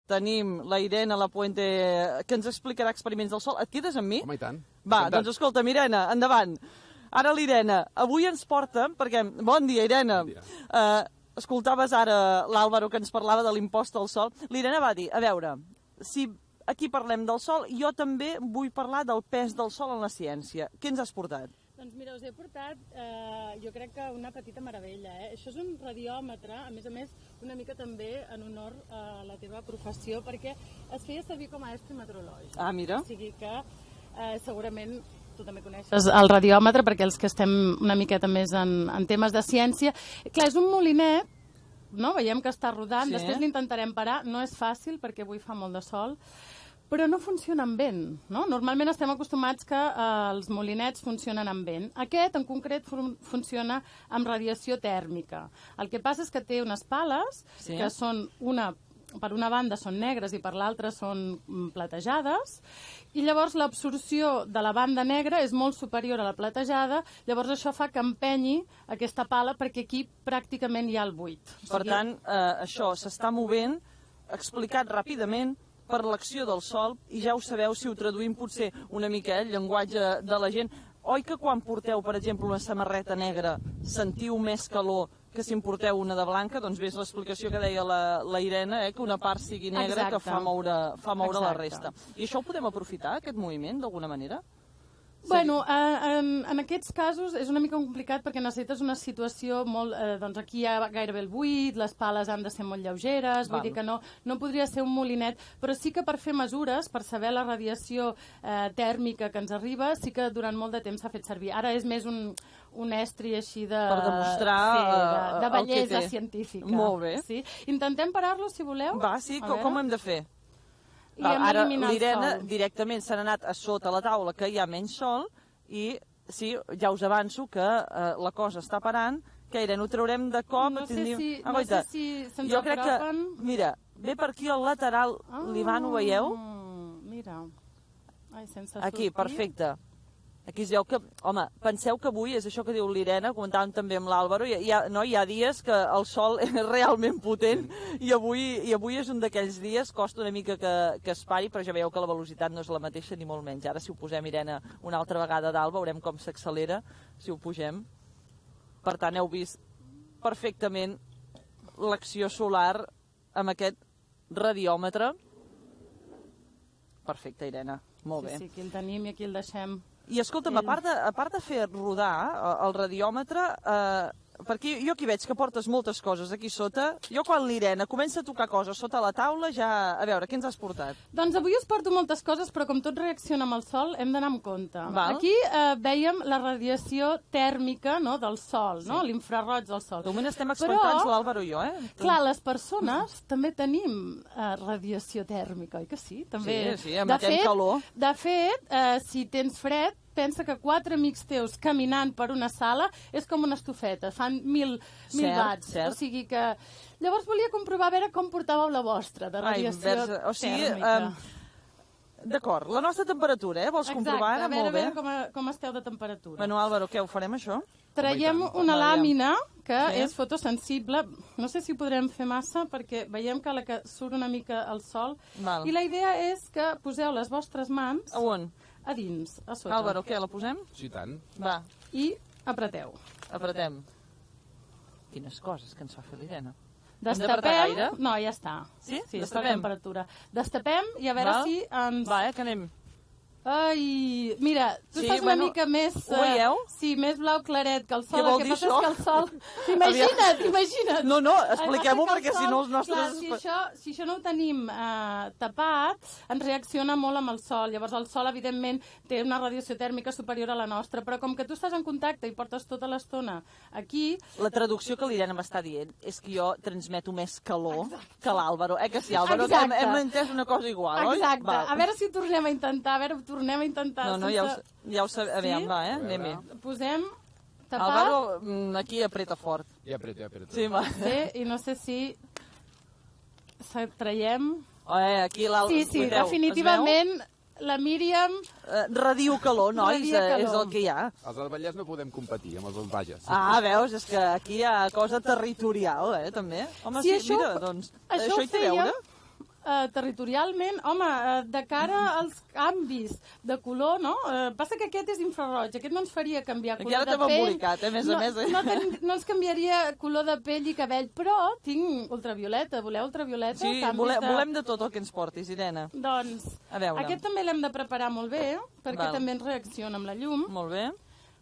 tenim la Irene Lapuente, que ens explicarà experiments del sol. Et quedes amb mi? Home, i tant. Va, doncs escolta, Irene, endavant. Ara l'Irene, avui ens porta, perquè... Bon dia, Irene. Bon dia. Escoltaves ara l'Àlvaro que ens parlava de l'impost al sol. L'Irene va dir, a veure, si aquí parlem del sol, jo també vull parlar del pes del sol en la ciència. Què ens has portat? Doncs mira, us he portat, jo crec que una petita meravella. Això és un radiòmetre, a més, una mica també en honor a la teva professió, perquè es feia servir com a estri meteorològic. Ah, mira. O sigui que segurament tu també coneixes el radiòmetre, perquè els que estem una miqueta més en temes de ciència... Clar, és un molinet, no? Veiem que està rodant, sí. Després l'intentarem parar, no és fàcil perquè avui fa molt de sol, però no funciona amb vent, no? Normalment estem acostumats que els molinets funcionen amb vent. Aquest, en concret, funciona amb radiació tèrmica. El que passa és que té unes pales que són per una banda són negres i per l'altra són platejades, i llavors l'absorció de la banda negra és molt superior a la platejada, llavors això fa que empenyi aquesta pala perquè aquí pràcticament hi ha el buit. Per tant, això s'està movent, explicat ràpidament, per l'acció del sol, i ja ho sabeu, si ho traduïm potser una mica el llenguatge de la gent. Oi que quan porteu, per exemple, una samarreta negra sentiu més calor que si en porteu una de blanca? Doncs ves l'explicació que deia la Irene, que una part sigui negra que fa moure la resta. I això ho podem aprofitar, aquest moviment, d'alguna manera? Bueno, en aquests casos és una mica complicat perquè necessites una situació molt... doncs aquí hi ha gairebé el buit, les pales han de ser molt lleugeres, vull dir que no podria ser un molinet, però sí que per fer mesures, per saber la radiació tèrmica que ens arriba, sí que durant molt de temps s'ha fet servir. Ara és més un estri així de... Per demostrar de bellesa científica. Molt bé. Sí? Intentem parar-lo, si voleu. Va, sí, com ho hem de fer? I hem ara d'eliminar el l'Irene directament s'ha anat a sota la taula que hi ha menys sol i sí, ja us avanço que la cosa està parant, que Irene, ho traurem de cop. No sé si se'ns jo crec apropen. Que, mira, ve per aquí al lateral, l'Ivan, ho veieu? Mira, sense sortir. Aquí, perfecte. Aquí es veu que, home, penseu que avui, és això que diu l'Irene, comentàvem també amb l'Àlvaro, hi ha dies que el sol és realment potent i avui és un d'aquells dies, costa una mica que es pari, però ja veieu que la velocitat no és la mateixa ni molt menys. Ara si ho posem, Irene, una altra vegada dalt, veurem com s'accelera si ho pugem. Per tant, heu vist perfectament l'acció solar amb aquest radiòmetre. Perfecte, Irene, molt bé. Sí, aquí el tenim i aquí el deixem. I escolta'm, a part de fer rodar el radiòmetre, perquè jo aquí veig que portes moltes coses aquí sota, jo quan l'Irene comença a tocar coses sota la taula, ja... A veure, què ens has portat? Doncs avui us porto moltes coses, però com tot reacciona amb el sol, hem d'anar amb compte. Val. Aquí vèiem la radiació tèrmica del sol, l'infraroig del sol. De moment estem expectants, l'Àlvaro i jo, Clar, les persones també tenim radiació tèrmica, oi que sí? També. Sí, emetem calor. De fet, si tens fred, pensa que 4 amics teus caminant per una sala és com una estufeta, fan 1.000 watts. O sigui que... Llavors volia comprovar a veure com portàveu la vostra de radiació tèrmica. D'acord, la nostra temperatura, vols comprovar? Exacte, a veure com esteu de temperatura. Bueno, Àlvaro, què, ho farem això? Traiem una làmina que és fotosensible. No sé si ho podrem fer massa perquè veiem que la que surt una mica al sol. I la idea és que poseu les vostres mans... A on? A dins, a sota. Àlvaro, què, la posem? Sí, tant. Va. I apreteu. Apretem. Quines coses que ens fa fer l'Irene. Destapem... No, ja està. Sí? Sí, està a temperatura. Destapem i a veure si ens... Va, que anem. Ai, mira, tu estàs una mica més... Ho veieu? Sí, més blau claret que el sol. Què vol dir això? El que passa és que el sol... Imagina't! No, expliquem-ho perquè si no els nostres... Clar, si això no ho tenim tapat, ens reacciona molt amb el sol. Llavors el sol, evidentment, té una radiació tèrmica superior a la nostra, però com que tu estàs en contacte i portes tota l'estona aquí... La traducció que l'Irene m'està dient és que jo transmeto més calor que l'Àlvaro. Que sí, Àlvaro? Hem entès una cosa igual, oi? Exacte. A veure si ho tornem a intentar, tornem a intentar... No, ja ho sabem. Aviam, va, Anem-hi. Posem tapat... Àlvaro, aquí apreta fort. Ja apreta. Sí, va. Sí, i no sé si... traiem... Aquí l'Àlvaro... Sí, definitivament la Míriam... Radiu calor, nois, és el que hi ha. Els del Vallès no podem competir amb els del Bages. Veus, és que aquí hi ha cosa territorial, també. Home, sí, mira, doncs, això hi té a veure? territorialment, home, de cara als canvis de color, no? Passa que aquest és infraroig, aquest no ens faria canviar color de pell. Aquí ara t'hem embolicat, a més. No ens canviaria color de pell i cabell, però tinc ultravioleta. Voleu ultravioleta? Sí, volem de tot el que ens portis, Irene. Doncs, a veure. Aquest també l'hem de preparar molt bé, perquè també ens reacciona amb la llum. Molt bé.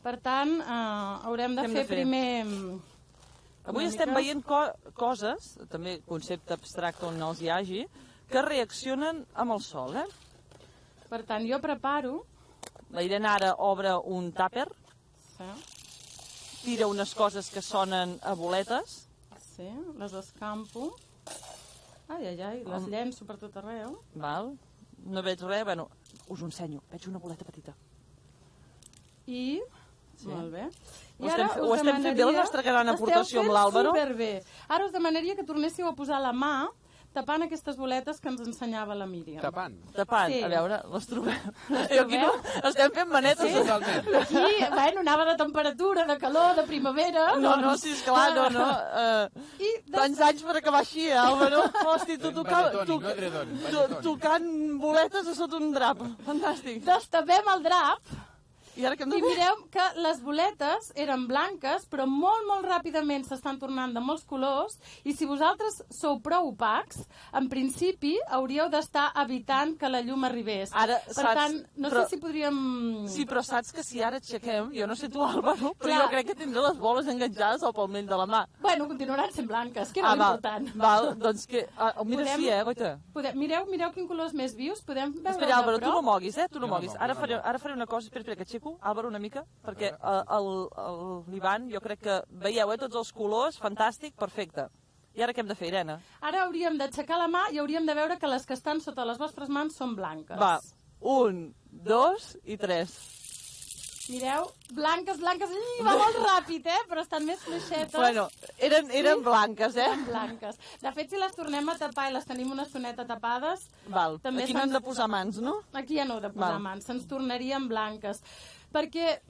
Per tant, haurem de fer primer... Avui estem veient coses, també concepte abstracte on no els hi hagi, que reaccionen amb el sol, Per tant, jo preparo... La Irene ara obre un tàper, tira unes coses que sonen a boletes. Sí, les escampo. Ai, les llenço per tot arreu. Val, no veig res, bueno, us ho ensenyo, veig una boleta petita. I... Molt bé. Ho estem fent bé, la nostra gran aportació amb l'Àlvaro? Ho estem fent superbé. Ara us demanaria que tornéssiu a posar la mà tapant aquestes boletes que ens ensenyava la Míriam. Tapant? Sí. A veure, les trobem. Aquí no, estem fent manetes. Sí, totalment. Aquí, bueno, anava de temperatura, de calor, de primavera. No, sí, esclar, no. Tants anys per acabar així, Àlvaro. Hosti, tu tocant boletes a sota un drap. Fantàstic. Destapem el drap. I mireu que les boletes eren blanques, però molt, molt ràpidament s'estan tornant de molts colors, i si vosaltres sou prou opacs, en principi hauríeu d'estar evitant que la llum arribés. Per tant, no sé si podríem... Sí, però saps que si ara aixequem, jo no sé tu, Àlvaro, però jo crec que tindré les boles enganxades al palmell de la mà. Bueno, continuaran sent blanques, que era l'important. Val, doncs que... Mira, sí, Goita. Mireu quin colors més vius, podem veure Espera, Àlvaro, tu no moguis, tu no moguis. Ara faré una cosa, espera, que aixeco Àlvaro una mica, perquè l'Ivan, jo crec que veieu, tots els colors, fantàstic, perfecte. I ara què hem de fer, Irene? Ara hauríem d'aixecar la mà i hauríem de veure que les que estan sota les vostres mans són blanques. Va, 1, 2 i 3. Mireu, blanques, va molt ràpid, però estan més fluixetes. Bueno, eren blanques, Eren blanques. De fet, si les tornem a tapar i les tenim una estoneta tapades... Val, aquí no hem de posar mans, no? Aquí ja no heu de posar mans, se'ns tornarien blanques. Perquè...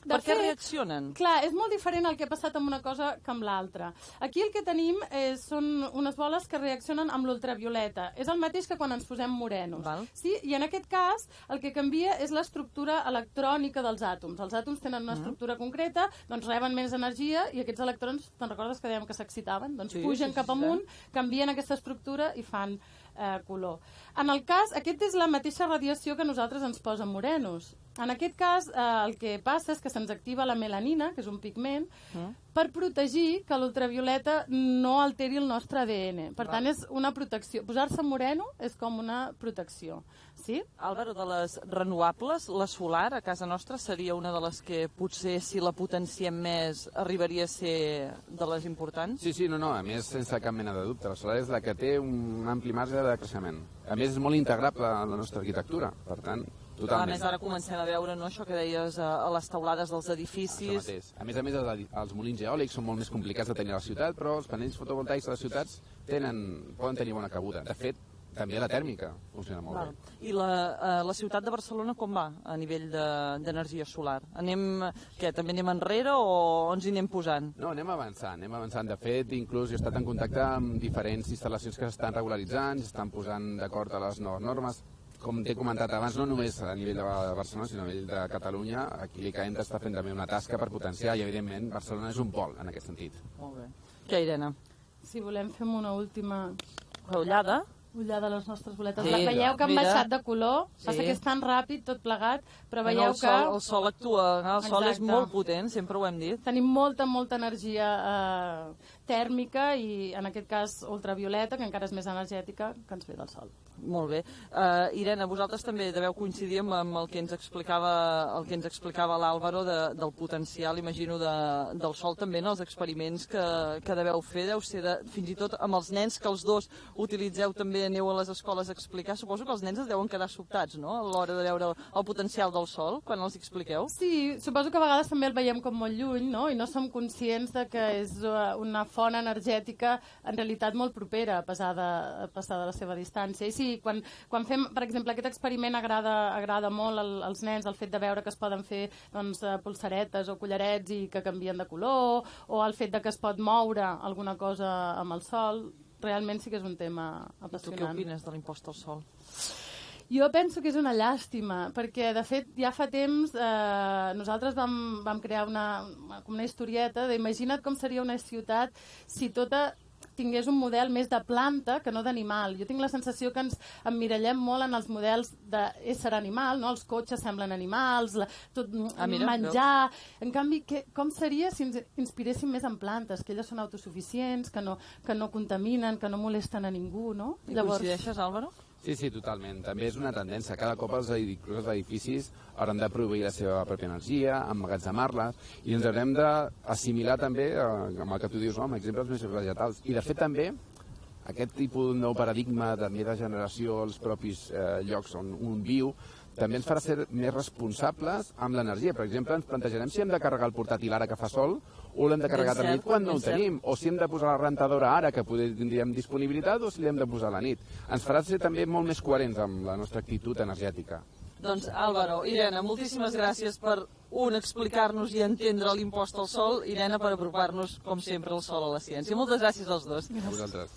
Per què reaccionen? Clar, és molt diferent el que ha passat amb una cosa que amb l'altra. Aquí el que tenim són unes boles que reaccionen amb l'ultravioleta. És el mateix que quan ens posem morenos. Sí? I en aquest cas el que canvia és l'estructura electrònica dels àtoms. Els àtoms tenen una estructura concreta, doncs reben més energia i aquests electrons, te'n recordes que dèiem que s'excitaven? Doncs pugen cap amunt, canvien aquesta estructura i fan color. En el cas, aquest és la mateixa radiació que nosaltres ens posa morenos. En aquest cas, el que passa és que se'ns activa la melanina, que és un pigment, per protegir que l'ultravioleta no alteri el nostre ADN. Per tant, és una protecció. Posar-se moreno és com una protecció. Sí? Àlvaro, de les renovables, la solar a casa nostra seria una de les que potser, si la potenciem més, arribaria a ser de les importants? Sí, no, a més, sense cap mena de dubte. La solar és la que té un ampli marge de creixement. A més, és molt integrable a la nostra arquitectura, per tant, totalment. A més, ara comencem a veure, no?, això que deies a les teulades dels edificis. A més, els molins eòlics són molt més complicats de tenir a la ciutat, però els panells fotovoltaics a les ciutats poden tenir bona cabuda. De fet, també la tèrmica funciona molt bé. I la ciutat de Barcelona com va a nivell d'energia solar? També anem enrere o ens hi anem posant? No, anem avançant. De fet, inclús jo he estat en contacte amb diferents instal·lacions que s'estan regularitzant, s'estan posant d'acord a les noves normes. Com t'he comentat abans, no només a nivell de Barcelona, sinó a nivell de Catalunya, aquí l'ICAEN està fent també una tasca per potenciar i, evidentment, Barcelona és un pol en aquest sentit. Molt bé. Què, Irene? Si volem, fem una última... Ullada? Ullada a les nostres boletes. Veieu que han baixat de color, passa que és tan ràpid, tot plegat, però veieu que... El sol actua, el sol és molt potent, sempre ho hem dit. Tenim molta energia tèrmica i, en aquest cas, ultravioleta, que encara és més energètica, que ens ve del sol. Molt bé. Irene, vosaltres també deveu coincidir amb el que ens explicava l'Àlvaro del potencial, imagino, del sol també en els experiments que deveu fer. Deu ser fins i tot amb els nens, que els dos utilitzeu també, aneu a les escoles a explicar. Suposo que els nens es deuen quedar sobtats, no?, a l'hora de veure el potencial del sol, quan els expliqueu. Sí, suposo que a vegades també el veiem com molt lluny, no?, i no som conscients de que és una font energètica en realitat molt propera a passar de la seva distància. I sí, quan fem, per exemple, aquest experiment agrada molt als nens el fet de veure que es poden fer polsaretes o collarets i que canvien de color, o el fet de que es pot moure alguna cosa amb el sol. realment sí que és un tema Tu què apassionant. opines de l'impost al sol? Jo penso que és una llàstima, perquè, de fet, ja fa temps nosaltres vam crear una historieta d'imagina't com seria una ciutat si tota tingués un model més de planta que no d'animal. Jo tinc la sensació que ens emmirallem molt en els models d'ésser animal, no? Els cotxes semblen animals, menjar... En canvi, com seria si ens inspiréssim més en plantes, que elles són autosuficients, que no contaminen, que no molesten a ningú, no? I coincideixes, Álvaro? Sí, totalment. També és una tendència. Cada cop els edificis hauran de proveir la seva pròpia energia, emmagatzemar-les, i ens haurem d'assimilar també, amb el que tu dius, amb exemples més vegetals. I, de fet, també, aquest tipus de nou paradigma de més regeneració als propis llocs on un viu, també ens farà ser més responsables amb l'energia. Per exemple, ens plantejarem si hem de carregar el portàtil ara que fa sol o l'hem de carregar a la nit quan no ho tenim, o si hem de posar la rentadora ara que tindríem disponibilitat o si l'hem de posar a la nit. Ens farà ser també molt més coherents amb la nostra actitud energètica. Doncs Álvaro, Irene, moltíssimes gràcies per explicar-nos i entendre l'impost al sol, Irene, per apropar-nos, com sempre, al sol a la ciència. Moltes gràcies als dos. A vosaltres.